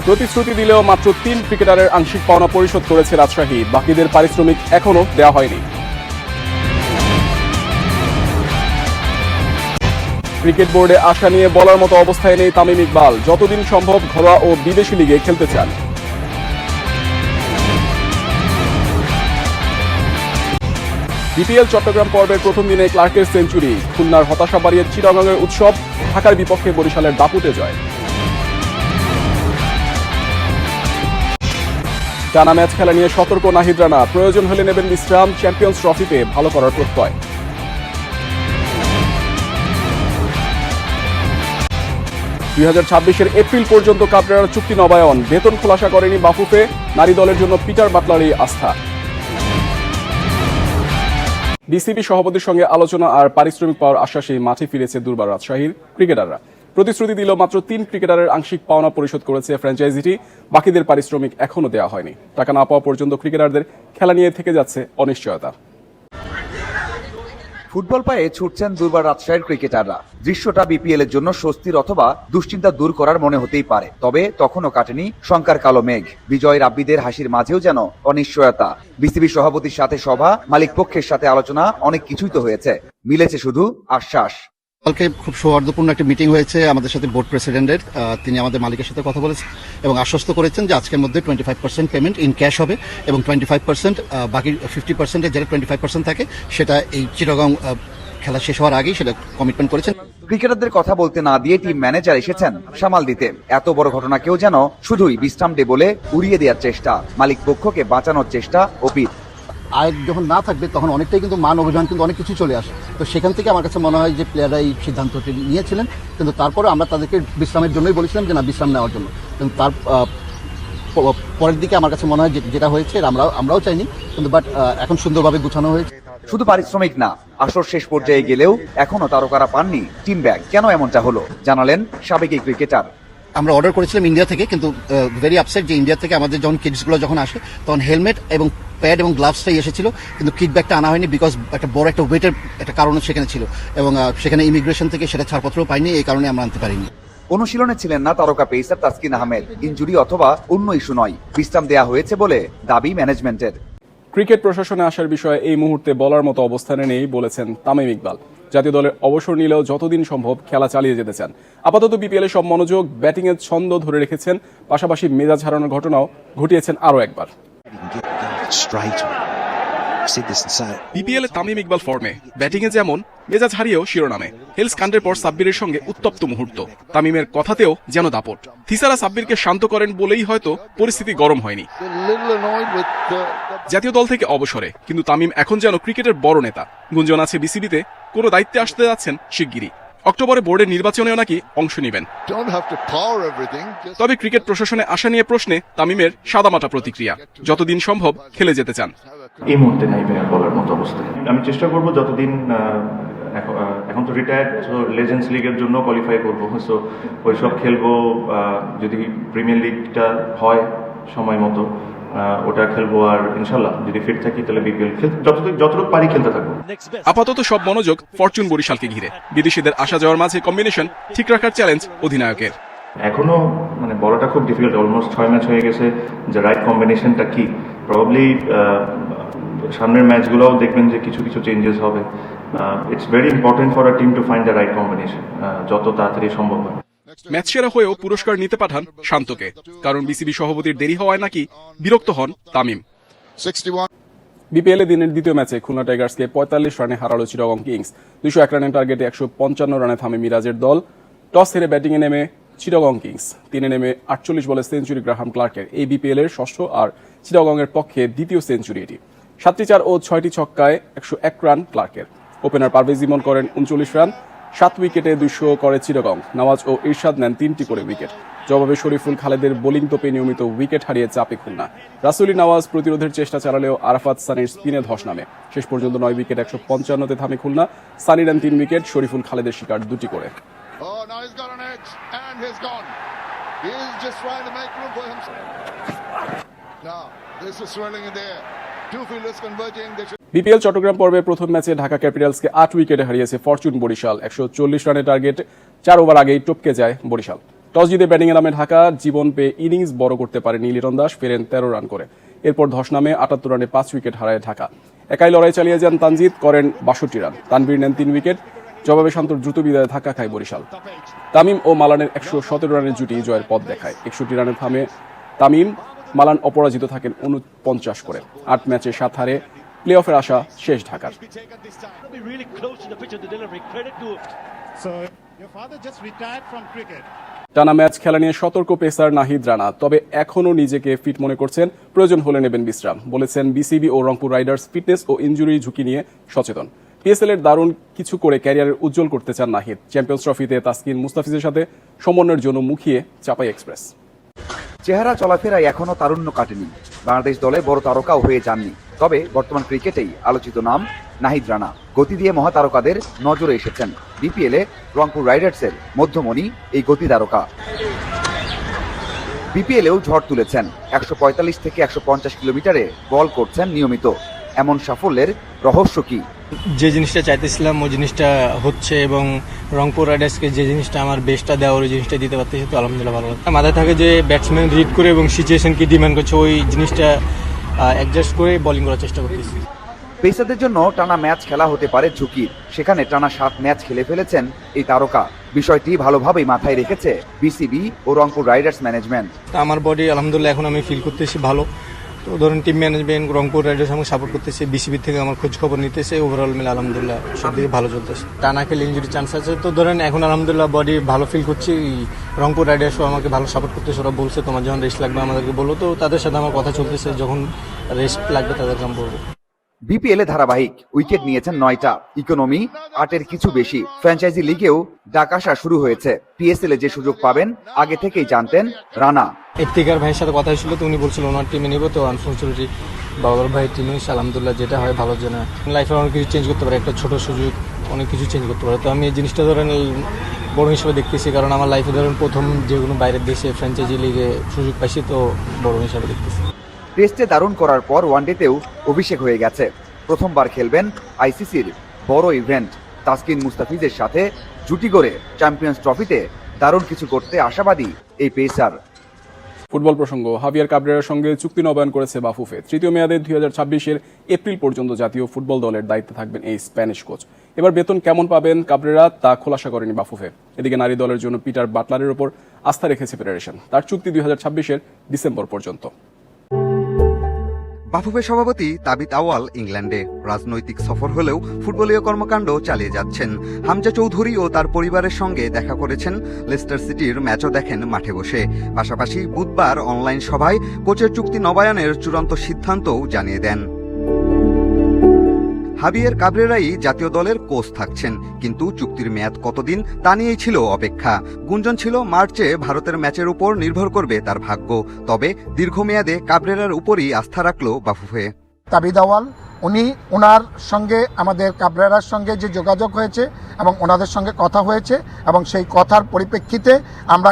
প্রতিশ্রুতি দিলেও মাত্র ৩ ক্রিকেটারের আংশিক পাওনা পরিশোধ করেছে রাজশাহী, বাকিদের পারিশ্রমিক এখনও দেওয়া হয়নি। ক্রিকেট বোর্ডে আশা নিয়ে বলার মতো অবস্থায় নেই তামিম ইকবাল, যতদিন সম্ভব ঘরোয়া ও বিদেশি লিগে খেলতে চান। বিপিএল চট্টগ্রাম পর্বের প্রথম দিনে ক্লার্কের সেঞ্চুরি, খুলনার হতাশা বাড়িয়ে চিটাগংয়ের উৎসব, ঢাকার বিপক্ষে বরিশালের দাপুটে জয়। টানা ম্যাচ খেলা নিয়ে সতর্ক নাহিদ রানা, প্রয়োজন হলে নেবেন বিশ্রাম, চ্যাম্পিয়ন্স ট্রফিতে ভালো করার প্রত্যয়। 2026-এর এপ্রিল পর্যন্ত কাবরেরার চুক্তি নবায়ন, বেতন খোলাসা করেনি বাফুফে, নারী দলের জন্য পিটার বাটলারই আস্থা। বিসিবি সভাপতির সঙ্গে আলোচনা আর পারিশ্রমিক পাওয়ার আশ্বাসেই মাঠে ফিরেছে দুর্বার রাজশাহীর ক্রিকেটাররা। প্রতিশ্রুতি দিলেও মাত্র ৩ ক্রিকেটারের আংশিক পাওনা পরিশোধ করেছে ফ্র্যাঞ্চাইজিটি, বাকিদের পারিশ্রমিক এখনও দেওয়া হয়নি। টাকা না পাওয়া পর্যন্ত ক্রিকেটারদের খেলা নিয়ে থেকে যাচ্ছে অনিশ্চয়তা। ফুটবল পায়ে ছুটছেন দুর্বার রাজশাহীর ক্রিকেটাররা। দৃশ্যটা বিপিএল এর জন্য স্বস্তির অথবা দুশ্চিন্তা দূর করার মনে হতেই পারে, তবে তখনও কাটেনি শঙ্কার কালো মেঘ। বিজয় রাব্বিদের হাসির মাঝেও যেন অনিশ্চয়তা। বিসিবি সভাপতির সাথে সভা, মালিক পক্ষের সাথে আলোচনা, অনেক কিছুই তো হয়েছে, মিলেছে শুধু আশ্বাস। কালকে খুব সৌহার্দ্যপূর্ণ একটা মিটিং হয়েছে আমাদের সাথে বোর্ড প্রেসিডেন্টের। তিনি আমাদের মালিকের সাথে কথা বলেছেন এবং আশ্বস্ত করেছেন যে আজকের মধ্যে 25% পেমেন্ট ইন ক্যাশ হবে এবং 25% বাকি 50% যেটা 25% থাকে সেটা এই চিটাগং খেলা শেষ হওয়ার আগেই সেটা কমিটমেন্ট করেছেন। ক্রিকেটারদের কথা বলতে না দিয়ে টিম ম্যানেজার এসেছেন সামাল দিতে। এত বড় ঘটনাকেও যেন শুধুই বিশ্রাম ডে বলে উড়িয়ে দেওয়ার চেষ্টা, মালিক পক্ষকে বাঁচানোর চেষ্টা। অপিত আয় যখন না থাকবে তখন অনেকটাই কিন্তু মান অভিমান কিন্তু অনেক কিছু চলে আসে। তো সেখান থেকে আমার কাছে মনে হয় যে প্লেয়াররা এই সিদ্ধান্তটি নিয়েছিলেন, কিন্তু তারপরে আমরা তাদেরকে বিশ্রামের জন্যই বলেছিলাম যে না, বিশ্রাম নেওয়ার জন্য। কিন্তু তার পরের দিকে আমার কাছে মনে হয় যেটা হয়েছে আমরাও চাইনি, কিন্তু বাট এখন সুন্দরভাবে গুছানো হয়েছে। শুধু পারিশ্রমিক না, আসর শেষ পর্যায়ে গেলেও এখনো তারকারা পাননি টিম ব্যাগ। কেন এমনটা হলো জানালেন সাবেক এই ক্রিকেটার। আমরা অর্ডার করেছিলাম ইন্ডিয়া থেকে, কিন্তু ভেরি আপসেট যে ইন্ডিয়া থেকে আমাদের যখন কিটসগুলো যখন আসে তখন হেলমেট এবং প্যাড এবং গ্লাভসটাই এসেছিল, কিন্তু কিট ব্যাগটা আনা হয়নি বিকজ একটা বড় একটা ওয়েটের একটা কারণ সেখানে ছিল এবং সেখানে ইমিগ্রেশন থেকে সেটা ছাড়পত্র পাইনি, এই কারণে আমরা আনতে পারিনি। অনুশীলনে ছিলেন না তারকা পেসার তাসকিন আহমেদ। ইনজুরি অথবা অন্য ইস্যু নয়, বিশ্রাম দেয়া হয়েছে বলে দাবি ম্যানেজমেন্টের। ক্রিকেট প্রশাসনে আসার বিষয়ে এই মুহূর্তে বলার মতো অবস্থানে নেই বলেছেন তামিম ইকবাল। জাতীয় দলের অবসর নিলেও যতদিন সম্ভব খেলা চালিয়ে যেতে চান। আপাতত বিপিএল এর সব মনোযোগ ব্যাটিংয়ের ছন্দ ধরে রেখেছেন, পাশাপাশি মেজাজ হারানোর ঘটনাও ঘটিয়েছেন আরও একবার। বিপিএল এ তামিম ইকবাল ফর্মে, ব্যাটিংয়ে যেমন, মেজাজ হারিয়েও শিরোনামে। হেলস কাণ্ডের পর সাব্বিরের সঙ্গে উত্তপ্ত মুহূর্ত, তামিমের কথাতেও যেন দাপট। থিসারা সাব্বিরকে শান্ত করেন বলেই হয়তো পরিস্থিতি গরম হয়নি। জাতীয় দল থেকে অবসরে, কিন্তু তামিম এখন যেন ক্রিকেটের বড় নেতা। গুঞ্জন আছে বিসিবিতে কোনো দায়িত্বে আসতে যাচ্ছেন শিগগিরই। অক্টোবরে বোর্ডের নির্বাচনেও নাকি অংশ নেবেন। তবে ক্রিকেট প্রশাসনে আসা নিয়ে প্রশ্নে তামিমের সাদামাটা প্রতিক্রিয়া, যতদিন সম্ভব খেলে যেতে চান। এই মুহূর্তে নাই বলার মতো অবস্থায়। আমি চেষ্টা করব যতদিন, এখন তো রিটায়ার্ড, সো লেজেন্ডস লিগের জন্য কোয়ালিফাই করবো, সো ওইসব খেলবো। যদি প্রিমিয়ার লিগটা হয় সময় মতো ওটা খেলবো, আর ইনশাল্লাহ যদি ফিট থাকি তাহলে বিপিএল যতটুকু পারি খেলতে থাকবো। আপাতত সব মনোযোগ ফরচুন বরিশালকে ঘিরে। বিদেশিদের আসা যাওয়ার মাঝে কম্বিনেশন ঠিক রাখার চ্যালেঞ্জ অধিনায়কের। এখনো বলাটা খুব ডিফিকাল্ট, অলমোস্ট 6 ম্যাচ হয়ে গেছে, যে রাইট কম্বিনেশনটা কি। প্রবাবলি সামনের ম্যাচগুলোও দেখবেন যে কিছু কিছু চেঞ্জেস হবে। It's very important for a team to find the right combination, যত তাড়াতাড়ি সম্ভব হয়। ম্যাচ সেরা হয়েও পুরস্কার নিতে পাঠান শান্তকে, কারণ বিসিবি সভাপতির দেরি হওয়ায় নাকি বিরক্ত হন তামিম। বিপিএল এ দিনের দ্বিতীয় ম্যাচে খুলনা টাইগার্সকে 45 রানে হারালো চিটাগং কিংস। 201 রানের টার্গেটে 155 রানে থামে মিরাজের দল। টস হেরে ব্যাটিংয়ে নেমে চিটাগং কিংস, 3 নেমে 48 বলে সেঞ্চুরি গ্রাহাম ক্লার্কের। এই বিপিএল এর ষষ্ঠ আর চিটাগং এর পক্ষে দ্বিতীয় সেঞ্চুরি এটি। 7টি 4 ও 6টি ছক্কায় 101 রান ক্লার্কের। ওপেনার পারভেজ ইমন করেন 39 রান, 7 উইকেটে 200 করে চিটাগং। নওয়াজ ও ইরশাদ নেন 3টি করে উইকেট। জবাবে শরীফুল খালেদের বোলিং তোপে নিয়মিত উইকেট হারিয়ে চাপে খুলনা। রাসুলি নওয়াজ প্রতিরোধের চেষ্টা চালালেও আরাফাত সানির স্পিনে ধস নামে। শেষ পর্যন্ত 9 উইকেট 155-তে থামে খুলনা। সানি নেন 3 উইকেট, শরীফুল খালেদের শিকার 2টি করে। বিপিএল চট্টগ্রাম পর্বের প্রথম ম্যাচে ঢাকা ক্যাপিটালসকে 8 উইকেটে হারিয়েছে ফরচুন বরিশাল। 140 রানের টার্গেট 4 ওভার আগেই টপকে যায় বরিশাল। টস জিতে ব্যাটিংয়ে নামে ঢাকা, জীবন পেয়ে ইনিংস বড় করতে পারেনি লিটন দাস, ফেরেন 13 রান করে। এরপর ধস নামে 78 রানে 5 উইকেট হারায় ঢাকা। একাই লড়াই চালিয়ে যান তানজিদ, করেন 62 রান। তানভীর নেন 3 উইকেট। জবাবে শান্তর দ্রুত বিদায়ে ধাক্কা খায় বরিশাল। তামিম ও মালানের 117 রানের জুটি জয়ের পথ দেখায়। 61 রানে থামে তামিম, মালান অপরাজিত থাকেন 49 করে। 8 ম্যাচে 7 হারে প্লে অফের আশা শেষ ঢাকার। টানা ম্যাচ খেলা নিয়ে সতর্ক পেসার নাহিদ রানা, তবে এখনও নিজেকে ফিট মনে করছেন, প্রয়োজন হলে নেবেন বিশ্রাম। বলেছেন বিসিবি ও রংপুর রাইডার্স ফিটনেস ও ইনজুরি ঝুঁকি নিয়ে সচেতন। পিএসএল এর দারুণ কিছু করে ক্যারিয়ারের উজ্জ্বল করতে চান নাহিদ। চ্যাম্পিয়ন্স ট্রফিতে তাসকিন মুস্তাফিজের সাথে সমন্বয়ের জন্য মুখিয়ে চাপাই এক্সপ্রেস। চেহারা চলাফেরায় এখনো তারুণ্য কাটেনি, বাংলাদেশ দলে বড় তারকাও হয়ে যাননি। তবে বর্তমান ক্রিকেটেই আলোচিত নাম নাহিদ রানা। গতি দিয়ে মহাতারকাদের নজরে এসেছেন। বিপিএলে রংপুর রাইডার্সের মধ্যমণি এই গতি তারকা। বিপিএলেও ঝড় তুলেছেন। 145 থেকে 150 কিলোমিটারে বল করছেন নিয়মিত। এমন সাফল্যের রহস্য কি? যে জিনিসটা চাইতেছিলাম ওই জিনিসটা হচ্ছে, এবং রংপুর রাইডার্সকে যে জিনিসটা আমার বেস্টটা দেওয়ার ওই জিনিসটা দিতে পারতেছি, তো আলহামদুলিল্লাহ ভালো লাগে। মাথায় থাকে যে ব্যাটসম্যান রিড করে এবং সিচুয়েশন কি ডিমান্ড করছে ওই জিনিসটা অ্যাডজাস্ট করে বোলিং করার চেষ্টা করতেছি। পেসারদের জন্য টানা ম্যাচ খেলা হতে পারে ঝুঁকির, সেখানে টানা 7 ম্যাচ খেলে ফেলেছেন এই তারকা। বিষয়টি ভালোভাবেই মাথায় রেখেছে বিসিবি ও রংপুর রাইডার্স ম্যানেজমেন্ট। আমার বডি আলহামদুলিল্লাহ এখন আমি ফিল করতেছি ভালো। তো ধরুন টিম ম্যানেজমেন্ট রংপুর রাইডার্স আমাকে সাপোর্ট করতেছে, বিসিবি থেকে আমার খোঁজ খবর নিতেছে, ওভারঅল মিলে আলহামদুলিল্লাহ সব দিকে ভালো চলতেছে। টানা খেলে ইঞ্জুরি চান্স আছে, তো ধরেন এখন আলহামদুলিল্লাহ বডি ভালো ফিল করছি। রংপুর রাইডার্সও আমাকে ভালো সাপোর্ট করতেছে, ওরা বলছে তোমার যখন রেস্ট লাগবে আমাদেরকে বলো, তো তাদের সাথে আমার কথা চলতেছে, যখন রেস্ট লাগবে তাদেরকে আমি বলবো। বিপিএলে ধারাবাহিক উইকেট নিয়েছেন 9টা, ইকোনমি 8-এর কিছু বেশি। ফ্র্যাঞ্চাইজি লিগেও ডাক আসা শুরু হয়েছে। পিএসএল এ যে সুযোগ পাবেন আগে থেকেই জানতেন রানা। ইফতিকার ভাইয়ের সাথে কথা হয়েছিল, তো উনি বলছিল ওনার টিমে নিব, তো আনফর্চুনেটলি বাবার ভাইয়ের টিমে এসে আলহামদুলিল্লাহ যেটা হয় ভালো, যে না লাইফে অনেক কিছু চেঞ্জ করতে পারে, একটা ছোট সুযোগ অনেক কিছু চেঞ্জ করতে পারে। তো আমি এই জিনিসটা ধরেন বড় হিসেবে দেখতেছি, কারণ আমার লাইফে ধরেন প্রথম যে কোনো বাইরের দেশে ফ্র্যাঞ্চাইজি লিগে সুযোগ পাইছি, তো বড় হিসাবে দেখতেছি। টেস্টে দারুণ করার পর ওয়ানডেতেও অভিষেক হয়ে গেছে। প্রথমবার খেলবেন আইসিসির বড় ইভেন্ট। তাসকিন মুস্তাফিজের সাথে জুটি গড়ে চ্যাম্পিয়ন্স ট্রফিতে দারুণ কিছু করতে আশাবাদী এই পেসার। ফুটবল প্রসঙ্গ, হাভিয়ার কাবরেরার সঙ্গে চুক্তি নবায়ন করেছে বাফুফে। তৃতীয় মেয়াদে 2026-এর এপ্রিল পর্যন্ত জাতীয় ফুটবল দলের দায়িত্বে থাকবেন এই স্প্যানিশ কোচ। এবার বেতন কেমন পাবেন কাবরেরা তা খোলাসা করেনি বাফুফে। এদিকে নারী দলের জন্য পিটার বাটলারের উপর আস্থা রেখেছে ফেডারেশন। তার চুক্তি 2026-এর ডিসেম্বর পর্যন্ত। বাফুফে সভাপতি তাবিত আওয়াল ইংল্যান্ডে। রাজনৈতিক সফর হলেও ফুটবলীয় কর্মকাণ্ড চালিয়ে যাচ্ছেন। হামজা চৌধুরী ও তার পরিবারের সঙ্গে দেখা করেছেন, লেস্টার সিটির ম্যাচও দেখেন মাঠে বসে। পাশাপাশি বুধবার অনলাইন সভায় কোচের চুক্তি নবায়নের চূড়ান্ত সিদ্ধান্তও জানিয়ে দেন। হাভিয়ের কাবরেরাই জাতীয় দলের কোচ থাকছেন, কিন্তু চুক্তির মেয়াদ কতদিন তা নিয়েই ছিল অপেক্ষা। গুঞ্জন ছিল মার্চে ভারতের ম্যাচের উপর নির্ভর করবে তার ভাগ্য। তবে দীর্ঘমেয়াদে কাবরেরার উপরই আস্থা রাখল বাফুফে। তাবিদ আওয়াল উনি ওনার সঙ্গে আমাদের কাবরেরার সঙ্গে যে যোগাযোগ হয়েছে এবং ওনাদের সঙ্গে কথা হয়েছে, এবং সেই কথার পরিপ্রেক্ষিতে আমরা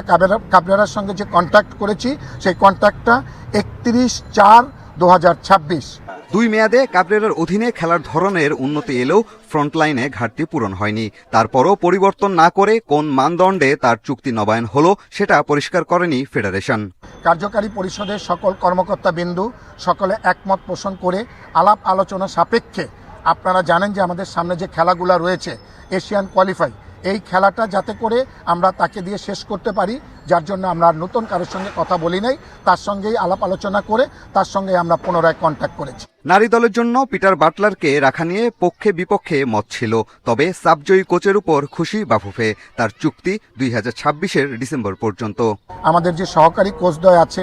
কাবরেরার সঙ্গে যে কন্ট্যাক্ট করেছি সেই কন্ট্যাক্টটা 31/4/2026। 2 মেয়াদে কাবরেরার অধীনে খেলার ধরনের উন্নতি এলেও ফ্রন্টলাইনে ঘাটতি পূরণ হয়নি। তারপরও পরিবর্তন না করে কোন মানদণ্ডে তার চুক্তি নবায়ন হলো সেটা পরিষ্কার করেনি ফেডারেশন। কার্যকারী পরিষদের সকল কর্মকর্তা বিন্দু সকলে একমত পোষণ করে আলাপ আলোচনা সাপেক্ষে, আপনারা জানেন যে আমাদের সামনে যে খেলাগুলো রয়েছে এশিয়ান কোয়ালিফাই, এই খেলাটা যাতে করে আমরা তাকে দিয়ে শেষ করতে পারি, যার জন্য আমরা নতুন কারোর সঙ্গে কথা বলি নাই, তার সঙ্গেই আলাপ আলোচনা করে তার সঙ্গে আমরা পুনরায় কন্ট্যাক্ট করেছি। নারী দলের জন্য পিটার বাটলারকে রাখা নিয়ে পক্ষে বিপক্ষে মত ছিল, তবে সাবজয়ী কোচের উপর খুশি বাফুফে। তার চুক্তি 2026-এর ডিসেম্বর পর্যন্ত। আমাদের যে সহকারী কোচদ্বয় আছে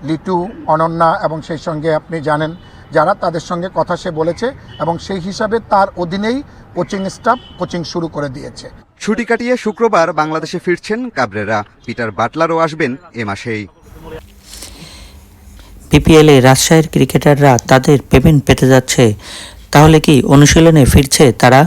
লিটু, অনন্যা এবং সেই সঙ্গে আপনি জানেন যারা, তাদের সঙ্গে কথা সে বলেছে এবং সেই হিসাবে তার অধীনেই কোচিং স্টাফ কোচিং শুরু করে দিয়েছে। ছুটি কাটিয়ে শুক্রবার বাংলাদেশে ফিরছেন কাবরেরা। পিটার বাটলারও আসবেন এ মাসেই। বিপিএলে রাজশাহীর ক্রিকেটাররা তাদের পেমেন্ট পেতে যাচ্ছে, তাহলে কি অনুশীলনে ফিরছে তারা?